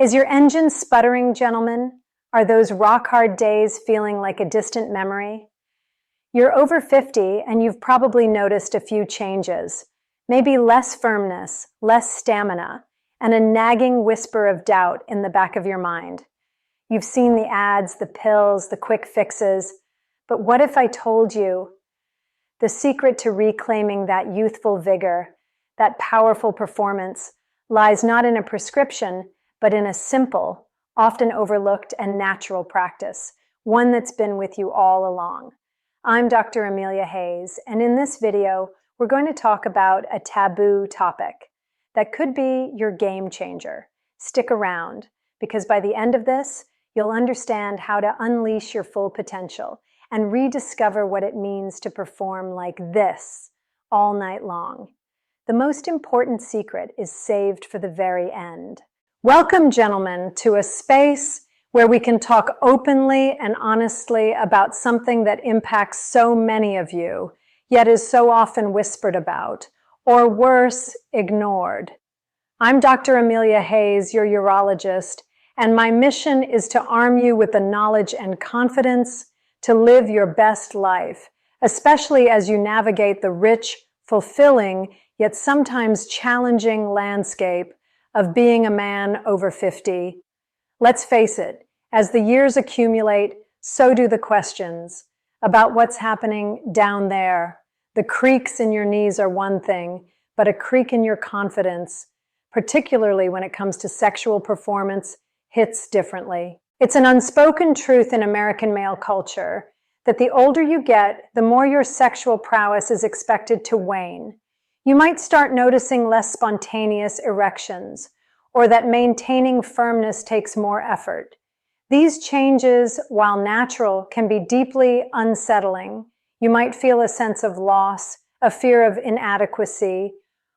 Is your engine sputtering, gentlemen? Are those rock-hard days feeling like a distant memory? You're over 50 and you've probably noticed a few changes. Maybe less firmness, less stamina, and a nagging whisper of doubt in the back of your mind. You've seen the ads, the pills, the quick fixes. But what if I told you the secret to reclaiming that youthful vigor, that powerful performance, lies not in a prescription, but in a simple, often overlooked and natural practice, one that's been with you all along. I'm Dr. Amelia Hayes, and in this video, we're going to talk about a taboo topic that could be your game changer. Stick around, because by the end of this, you'll understand how to unleash your full potential and rediscover what it means to perform like this all night long. The most important secret is saved for the very end. Welcome, gentlemen, to a space where we can talk openly and honestly about something that impacts so many of you, yet is so often whispered about, or worse, ignored. I'm Dr. Amelia Hayes, your urologist, and my mission is to arm you with the knowledge and confidence to live your best life, especially as you navigate the rich, fulfilling, yet sometimes challenging landscape of being a man over 50. Let's face it, as the years accumulate, so do the questions about what's happening down there. The creaks in your knees are one thing, but a creak in your confidence, particularly when it comes to sexual performance, hits differently. It's an unspoken truth in American male culture that the older you get, the more your sexual prowess is expected to wane. You might start noticing less spontaneous erections, or that maintaining firmness takes more effort. These changes, while natural, can be deeply unsettling. You might feel a sense of loss, a fear of inadequacy,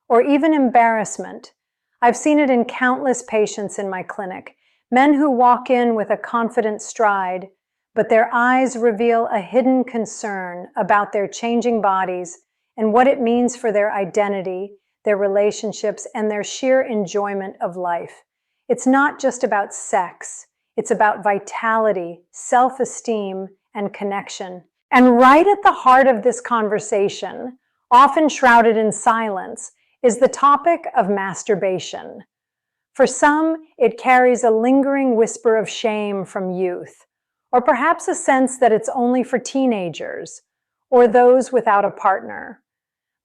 or even embarrassment. I've seen it in countless patients in my clinic, men who walk in with a confident stride, but their eyes reveal a hidden concern about their changing bodies and what it means for their identity, their relationships, and their sheer enjoyment of life. It's not just about sex. It's about vitality, self-esteem, and connection. And right at the heart of this conversation, often shrouded in silence, is the topic of masturbation. For some, it carries a lingering whisper of shame from youth, or perhaps a sense that it's only for teenagers or those without a partner.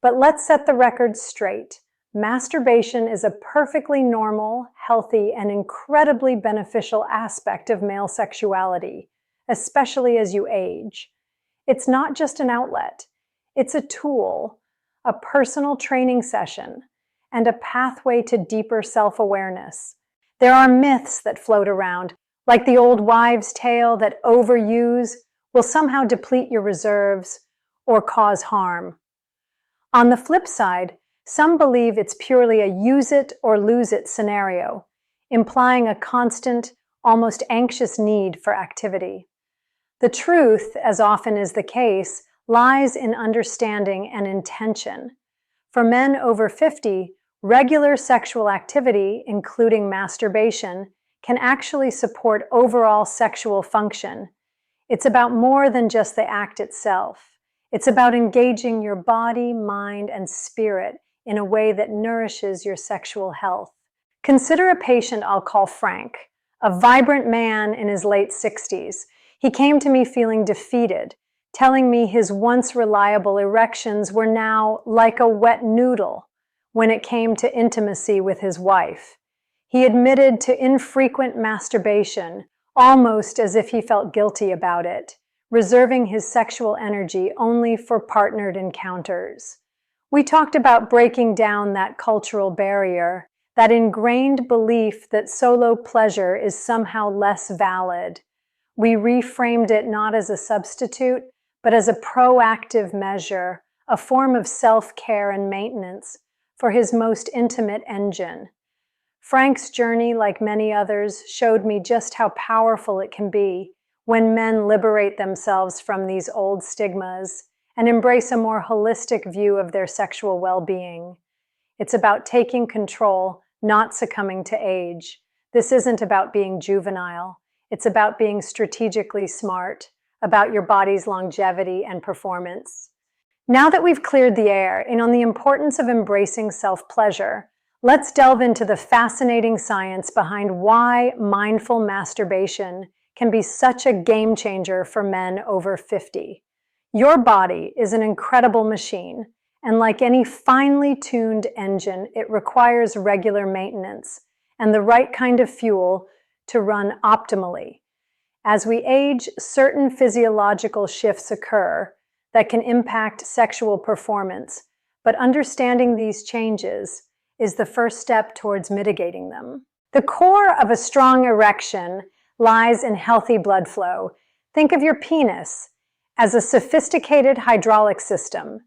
But let's set the record straight. Masturbation is a perfectly normal, healthy, and incredibly beneficial aspect of male sexuality, especially as you age. It's not just an outlet. It's a tool, a personal training session, and a pathway to deeper self-awareness. There are myths that float around, like the old wives' tale that overuse will somehow deplete your reserves or cause harm. On the flip side, some believe it's purely a use it or lose it scenario, implying a constant, almost anxious need for activity. The truth, as often is the case, lies in understanding and intention. For men over 50, regular sexual activity, including masturbation, can actually support overall sexual function. It's about more than just the act itself. It's about engaging your body, mind, and spirit in a way that nourishes your sexual health. Consider a patient I'll call Frank, a vibrant man in his late 60s. He came to me feeling defeated, telling me his once reliable erections were now like a wet noodle when it came to intimacy with his wife. He admitted to infrequent masturbation, almost as if he felt guilty about it, reserving his sexual energy only for partnered encounters. We talked about breaking down that cultural barrier, that ingrained belief that solo pleasure is somehow less valid. We reframed it not as a substitute, but as a proactive measure, a form of self-care and maintenance for his most intimate engine. Frank's journey, like many others, showed me just how powerful it can be when men liberate themselves from these old stigmas and embrace a more holistic view of their sexual well-being. It's about taking control, not succumbing to age. This isn't about being juvenile. It's about being strategically smart, about your body's longevity and performance. Now that we've cleared the air and on the importance of embracing self-pleasure, let's delve into the fascinating science behind why mindful masturbation can be such a game changer for men over 50. Your body is an incredible machine, and like any finely tuned engine, it requires regular maintenance and the right kind of fuel to run optimally. As we age, certain physiological shifts occur that can impact sexual performance, but understanding these changes is the first step towards mitigating them. The core of a strong erection lies in healthy blood flow. Think of your penis as a sophisticated hydraulic system.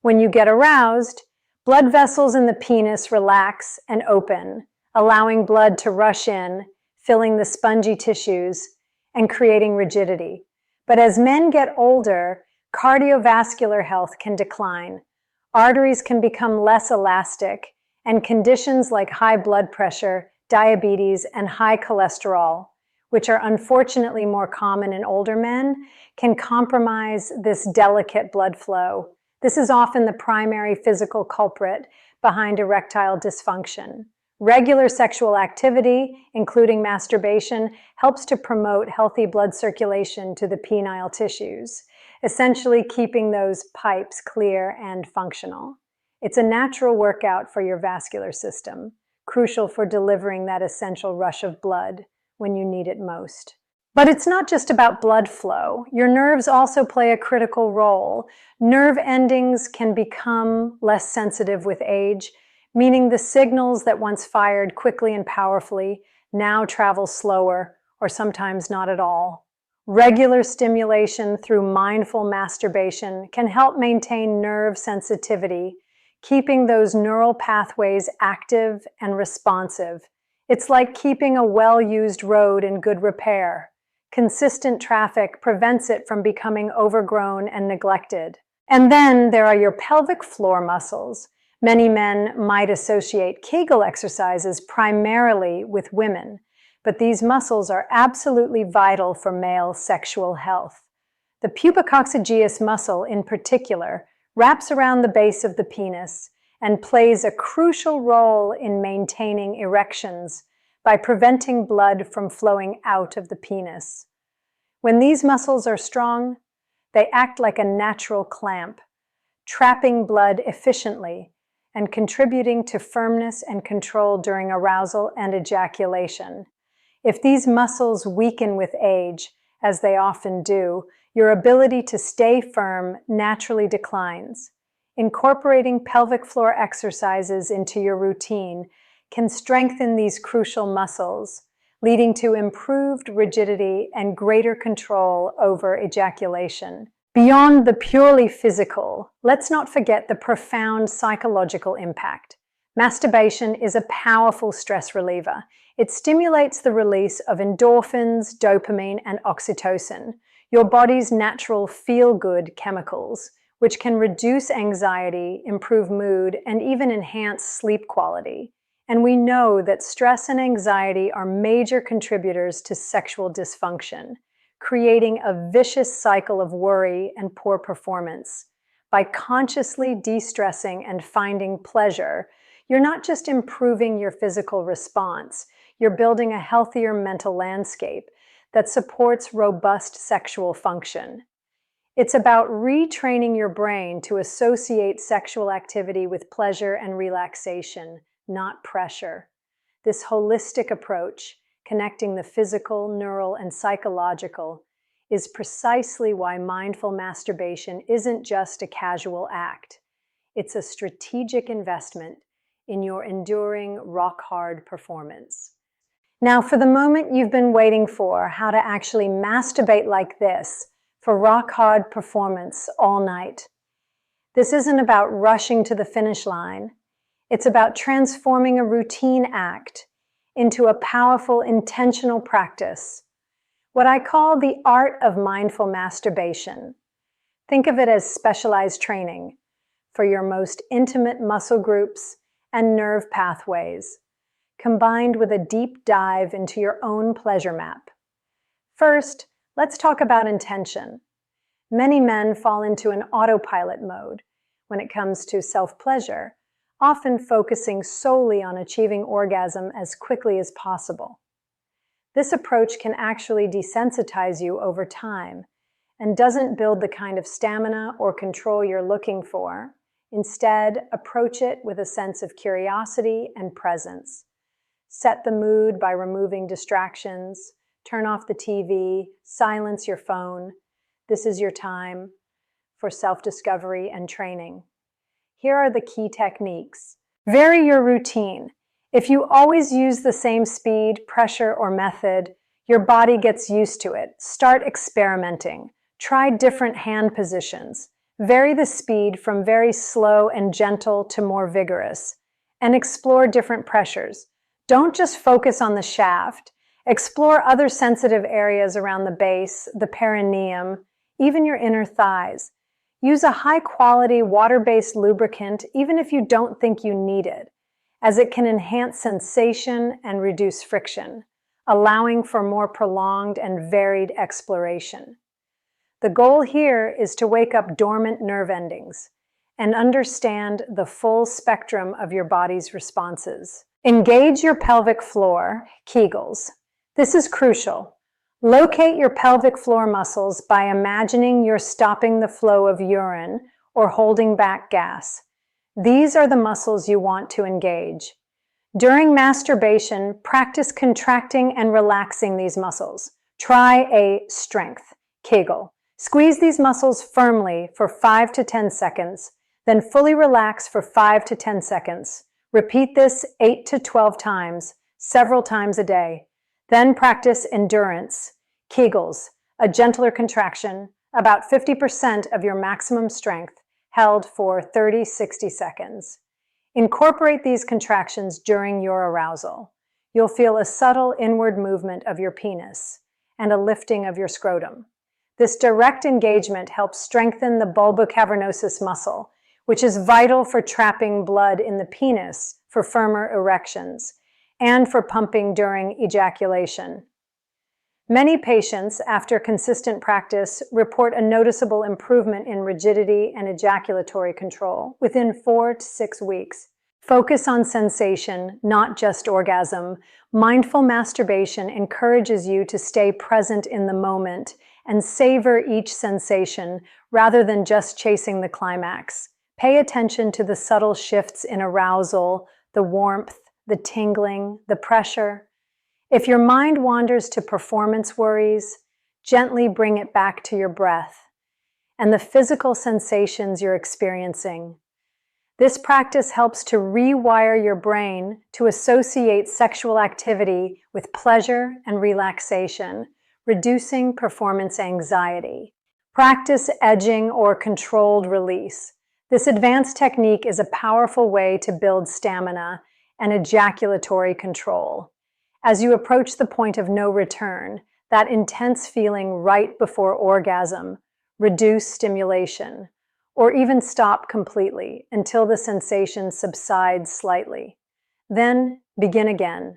When you get aroused, blood vessels in the penis relax and open, allowing blood to rush in, filling the spongy tissues and creating rigidity. But as men get older, cardiovascular health can decline. Arteries can become less elastic, and conditions like high blood pressure, diabetes, and high cholesterol, which are unfortunately more common in older men, can compromise this delicate blood flow. This is often the primary physical culprit behind erectile dysfunction. Regular sexual activity, including masturbation, helps to promote healthy blood circulation to the penile tissues, essentially keeping those pipes clear and functional. It's a natural workout for your vascular system, crucial for delivering that essential rush of blood when you need it most. But it's not just about blood flow. Your nerves also play a critical role. Nerve endings can become less sensitive with age, meaning the signals that once fired quickly and powerfully now travel slower or sometimes not at all. Regular stimulation through mindful masturbation can help maintain nerve sensitivity, keeping those neural pathways active and responsive. It's like keeping a well-used road in good repair. Consistent traffic prevents it from becoming overgrown and neglected. And then there are your pelvic floor muscles. Many men might associate Kegel exercises primarily with women, but these muscles are absolutely vital for male sexual health. The pubococcygeus muscle, in particular, wraps around the base of the penis and plays a crucial role in maintaining erections by preventing blood from flowing out of the penis. When these muscles are strong, they act like a natural clamp, trapping blood efficiently and contributing to firmness and control during arousal and ejaculation. If these muscles weaken with age, as they often do, your ability to stay firm naturally declines. Incorporating pelvic floor exercises into your routine can strengthen these crucial muscles, leading to improved rigidity and greater control over ejaculation. Beyond the purely physical, let's not forget the profound psychological impact. Masturbation is a powerful stress reliever. It stimulates the release of endorphins, dopamine, and oxytocin, your body's natural feel-good chemicals, which can reduce anxiety, improve mood, and even enhance sleep quality. And we know that stress and anxiety are major contributors to sexual dysfunction, creating a vicious cycle of worry and poor performance. By consciously de-stressing and finding pleasure, you're not just improving your physical response, you're building a healthier mental landscape that supports robust sexual function. It's about retraining your brain to associate sexual activity with pleasure and relaxation, not pressure. This holistic approach, connecting the physical, neural, and psychological, is precisely why mindful masturbation isn't just a casual act. It's a strategic investment in your enduring, rock-hard performance. Now, for the moment you've been waiting for, how to actually masturbate like this for rock-hard performance all night. This isn't about rushing to the finish line. It's about transforming a routine act into a powerful, intentional practice, what I call the art of mindful masturbation. Think of it as specialized training for your most intimate muscle groups and nerve pathways, combined with a deep dive into your own pleasure map. First, let's talk about intention. Many men fall into an autopilot mode when it comes to self-pleasure, often focusing solely on achieving orgasm as quickly as possible. This approach can actually desensitize you over time and doesn't build the kind of stamina or control you're looking for. Instead, approach it with a sense of curiosity and presence. Set the mood by removing distractions, turn off the TV, silence your phone. This is your time for self-discovery and training. Here are the key techniques. Vary your routine. If you always use the same speed, pressure, or method, your body gets used to it. Start experimenting. Try different hand positions. Vary the speed from very slow and gentle to more vigorous. And explore different pressures. Don't just focus on the shaft. Explore other sensitive areas around the base, the perineum, even your inner thighs. Use a high-quality water-based lubricant even if you don't think you need it, as it can enhance sensation and reduce friction, allowing for more prolonged and varied exploration. The goal here is to wake up dormant nerve endings and understand the full spectrum of your body's responses. Engage your pelvic floor, Kegels. This is crucial. Locate your pelvic floor muscles by imagining you're stopping the flow of urine or holding back gas. These are the muscles you want to engage. During masturbation, practice contracting and relaxing these muscles. Try a strength, Kegel. Squeeze these muscles firmly for 5 to 10 seconds, then fully relax for 5 to 10 seconds. Repeat this 8 to 12 times, several times a day. Then practice endurance, Kegels, a gentler contraction, about 50% of your maximum strength, held for 30-60 seconds. Incorporate these contractions during your arousal. You'll feel a subtle inward movement of your penis and a lifting of your scrotum. This direct engagement helps strengthen the bulbocavernosus muscle, which is vital for trapping blood in the penis for firmer erections and for pumping during ejaculation. Many patients, after consistent practice, report a noticeable improvement in rigidity and ejaculatory control within 4 to 6 weeks. Focus on sensation, not just orgasm. Mindful masturbation encourages you to stay present in the moment and savor each sensation rather than just chasing the climax. Pay attention to the subtle shifts in arousal, the warmth, the tingling, the pressure. If your mind wanders to performance worries, gently bring it back to your breath and the physical sensations you're experiencing. This practice helps to rewire your brain to associate sexual activity with pleasure and relaxation, reducing performance anxiety. Practice edging or controlled release. This advanced technique is a powerful way to build stamina and ejaculatory control. As you approach the point of no return, that intense feeling right before orgasm, reduce stimulation, or even stop completely until the sensation subsides slightly. Then begin again.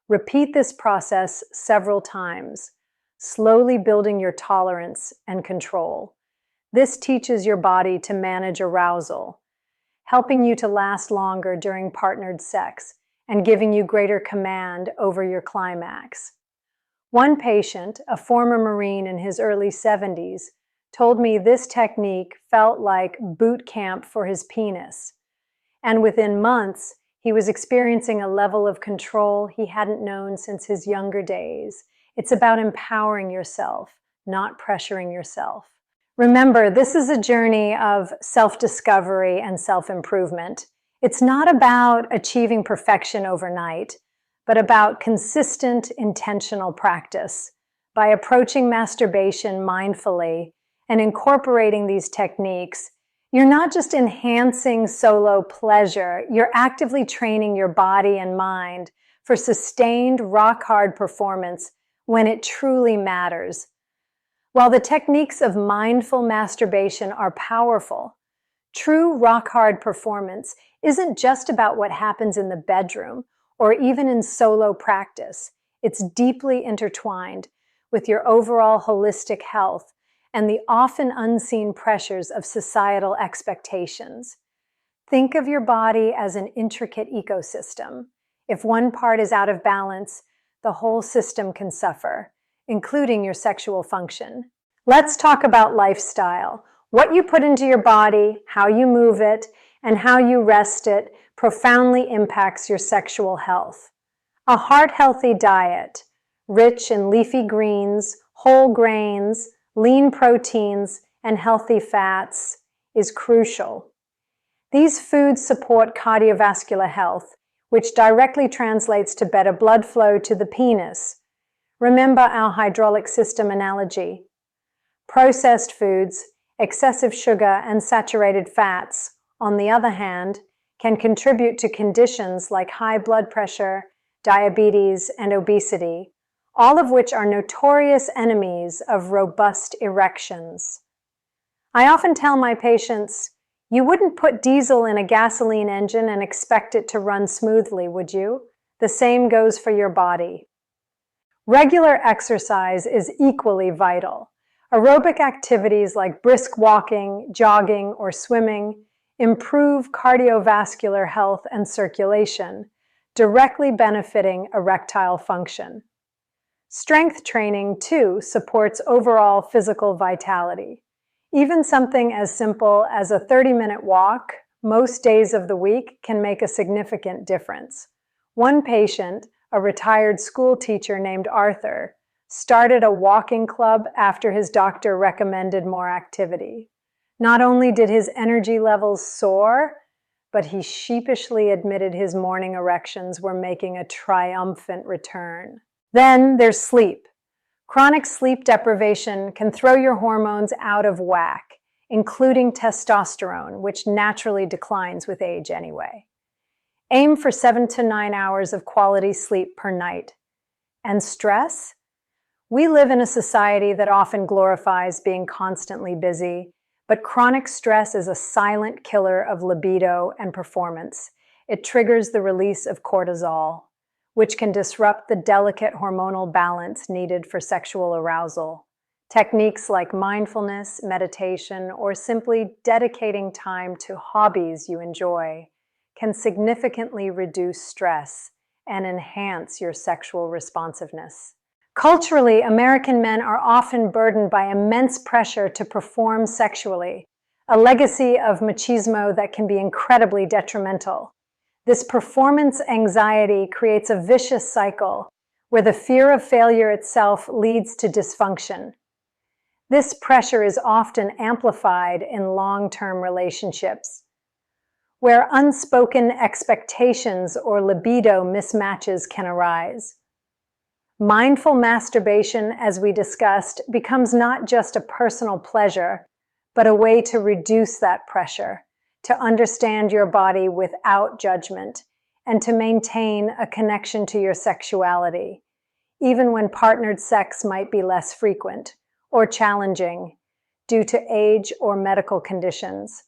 Repeat this process several times, slowly building your tolerance and control. This teaches your body to manage arousal, helping you to last longer during partnered sex and giving you greater command over your climax. One patient, a former Marine in his early 70s, told me this technique felt like boot camp for his penis. And within months, he was experiencing a level of control he hadn't known since his younger days. It's about empowering yourself, not pressuring yourself. Remember, this is a journey of self-discovery and self-improvement. It's not about achieving perfection overnight, but about consistent, intentional practice. By approaching masturbation mindfully and incorporating these techniques, you're not just enhancing solo pleasure, you're actively training your body and mind for sustained, rock-hard performance when it truly matters. While the techniques of mindful masturbation are powerful, true rock-hard performance isn't just about what happens in the bedroom or even in solo practice. It's deeply intertwined with your overall holistic health and the often unseen pressures of societal expectations. Think of your body as an intricate ecosystem. If one part is out of balance, the whole system can suffer, including your sexual function. Let's talk about lifestyle. What you put into your body, how you move it, and how you rest it profoundly impacts your sexual health. A heart-healthy diet, rich in leafy greens, whole grains, lean proteins, and healthy fats, is crucial. These foods support cardiovascular health, which directly translates to better blood flow to the penis. Remember our hydraulic system analogy. Processed foods, excessive sugar, and saturated fats, on the other hand, can contribute to conditions like high blood pressure, diabetes, and obesity, all of which are notorious enemies of robust erections. I often tell my patients, you wouldn't put diesel in a gasoline engine and expect it to run smoothly, would you? The same goes for your body. Regular exercise is equally vital. Aerobic activities like brisk walking, jogging, or swimming improve cardiovascular health and circulation, directly benefiting erectile function. Strength training, too, supports overall physical vitality. Even something as simple as a 30-minute walk most days of the week can make a significant difference. One patient, a retired school teacher named Arthur, started a walking club after his doctor recommended more activity. Not only did his energy levels soar, but he sheepishly admitted his morning erections were making a triumphant return. Then there's sleep. Chronic sleep deprivation can throw your hormones out of whack, including testosterone, which naturally declines with age anyway. Aim for 7 to 9 hours of quality sleep per night. And stress? We live in a society that often glorifies being constantly busy, but chronic stress is a silent killer of libido and performance. It triggers the release of cortisol, which can disrupt the delicate hormonal balance needed for sexual arousal. Techniques like mindfulness, meditation, or simply dedicating time to hobbies you enjoy can significantly reduce stress and enhance your sexual responsiveness. Culturally, American men are often burdened by immense pressure to perform sexually, a legacy of machismo that can be incredibly detrimental. This performance anxiety creates a vicious cycle where the fear of failure itself leads to dysfunction. This pressure is often amplified in long-term relationships, where unspoken expectations or libido mismatches can arise. Mindful masturbation, as we discussed, becomes not just a personal pleasure, but a way to reduce that pressure, to understand your body without judgment, and to maintain a connection to your sexuality, even when partnered sex might be less frequent or challenging due to age or medical conditions.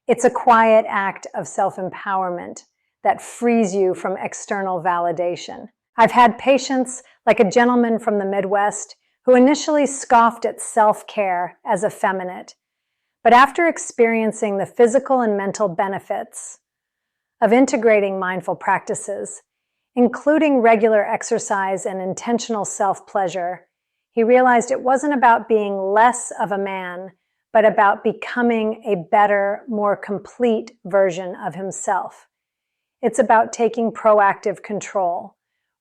It's a quiet act of self-empowerment that frees you from external validation. I've had patients, like a gentleman from the Midwest, who initially scoffed at self-care as effeminate, but after experiencing the physical and mental benefits of integrating mindful practices, including regular exercise and intentional self-pleasure, he realized it wasn't about being less of a man, but about becoming a better, more complete version of himself. It's about taking proactive control,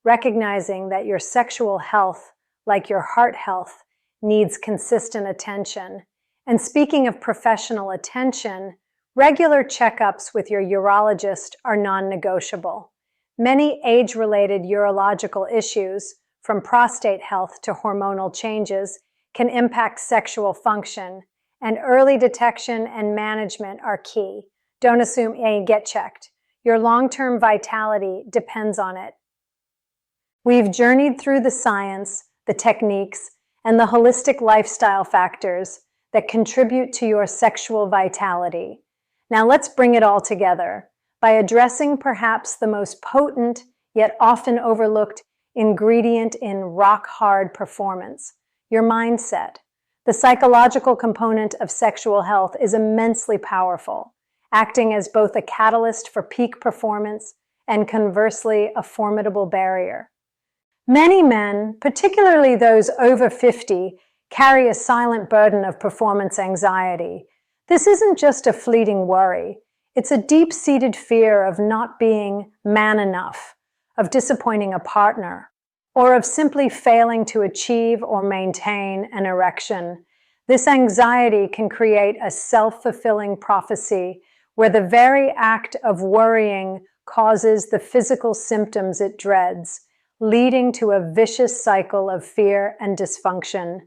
recognizing that your sexual health, like your heart health, needs consistent attention. And speaking of professional attention, regular checkups with your urologist are non-negotiable. Many age-related urological issues, from prostate health to hormonal changes, can impact sexual function, and early detection and management are key. Don't assume, hey, get checked. Your long-term vitality depends on it. We've journeyed through the science, the techniques, and the holistic lifestyle factors that contribute to your sexual vitality. Now let's bring it all together by addressing perhaps the most potent yet often overlooked ingredient in rock-hard performance: your mindset. The psychological component of sexual health is immensely powerful, acting as both a catalyst for peak performance and conversely a formidable barrier. Many men, particularly those over 50, carry a silent burden of performance anxiety. This isn't just a fleeting worry. It's a deep-seated fear of not being man enough, of disappointing a partner, or of simply failing to achieve or maintain an erection. This anxiety can create a self-fulfilling prophecy where the very act of worrying causes the physical symptoms it dreads, leading to a vicious cycle of fear and dysfunction.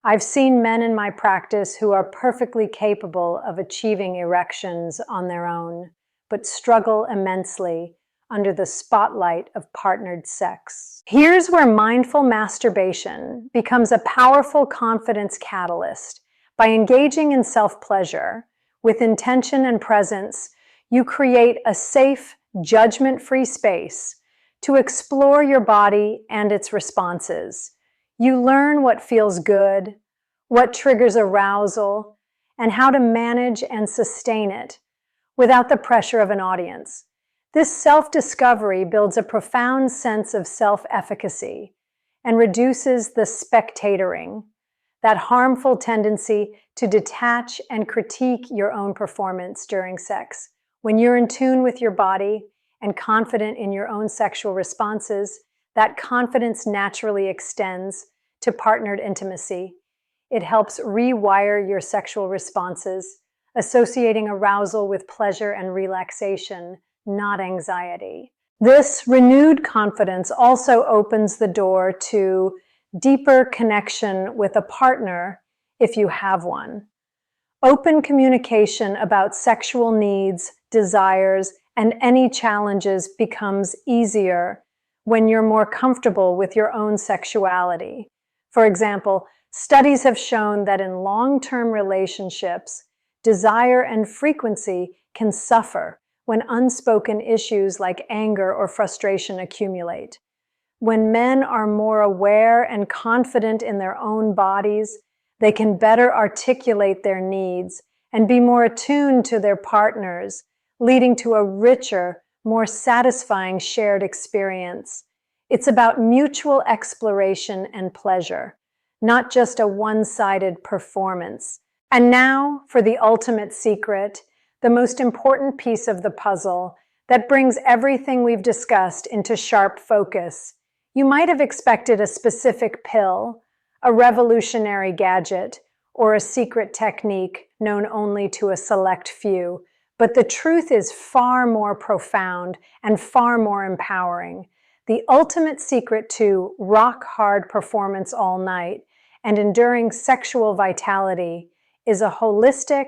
I've seen men in my practice who are perfectly capable of achieving erections on their own, but struggle immensely under the spotlight of partnered sex. Here's where mindful masturbation becomes a powerful confidence catalyst. By engaging in self-pleasure with intention and presence, you create a safe, judgment-free space to explore your body and its responses. You learn what feels good, what triggers arousal, and how to manage and sustain it without the pressure of an audience. This self-discovery builds a profound sense of self-efficacy and reduces the spectatoring, that harmful tendency to detach and critique your own performance during sex. When you're in tune with your body and confident in your own sexual responses, that confidence naturally extends to partnered intimacy. It helps rewire your sexual responses, associating arousal with pleasure and relaxation, not anxiety. This renewed confidence also opens the door to deeper connection with a partner if you have one. Open communication about sexual needs, desires, and any challenges becomes easier when you're more comfortable with your own sexuality. For example, studies have shown that in long-term relationships, desire and frequency can suffer when unspoken issues like anger or frustration accumulate. When men are more aware and confident in their own bodies, they can better articulate their needs and be more attuned to their partners, leading to a richer, more satisfying shared experience. It's about mutual exploration and pleasure, not just a one-sided performance. And now for the ultimate secret, the most important piece of the puzzle that brings everything we've discussed into sharp focus. You might have expected a specific pill, a revolutionary gadget, or a secret technique known only to a select few, but the truth is far more profound and far more empowering. The ultimate secret to rock-hard performance all night and enduring sexual vitality is a holistic,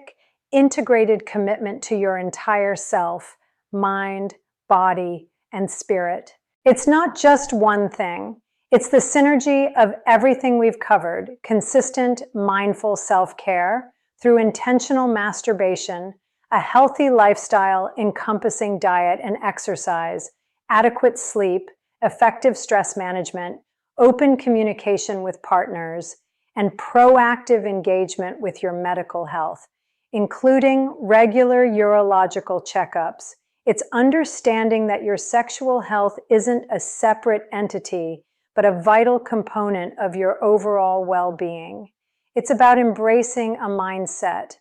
integrated commitment to your entire self, mind, body, and spirit. It's not just one thing. It's the synergy of everything we've covered: consistent, mindful self-care through intentional masturbation, a healthy lifestyle encompassing diet and exercise, adequate sleep, effective stress management, open communication with partners, and proactive engagement with your medical health, including regular urological checkups. It's understanding that your sexual health isn't a separate entity, but a vital component of your overall well-being. It's about embracing a mindset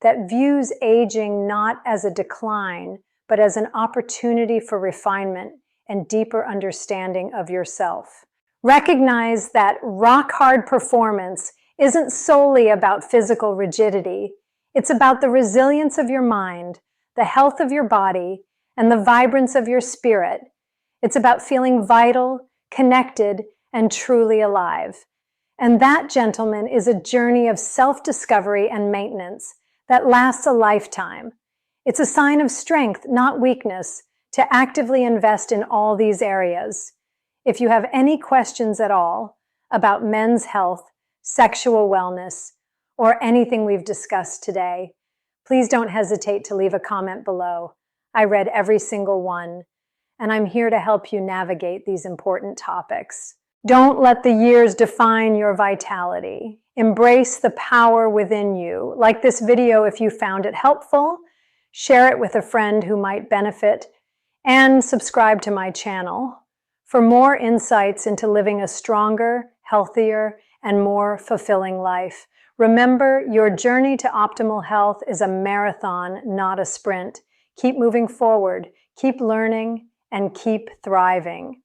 that views aging not as a decline, but as an opportunity for refinement and deeper understanding of yourself. Recognize that rock-hard performance isn't solely about physical rigidity. It's about the resilience of your mind, the health of your body, and the vibrance of your spirit. It's about feeling vital, connected, and truly alive. And that, gentlemen, is a journey of self-discovery and maintenance that lasts a lifetime. It's a sign of strength, not weakness, to actively invest in all these areas. If you have any questions at all about men's health, sexual wellness, or anything we've discussed today, please don't hesitate to leave a comment below. I read every single one, and I'm here to help you navigate these important topics. Don't let the years define your vitality. Embrace the power within you. Like this video if you found it helpful, share it with a friend who might benefit, and subscribe to my channel for more insights into living a stronger, healthier, and more fulfilling life. Remember, your journey to optimal health is a marathon, not a sprint. Keep moving forward, keep learning, and keep thriving.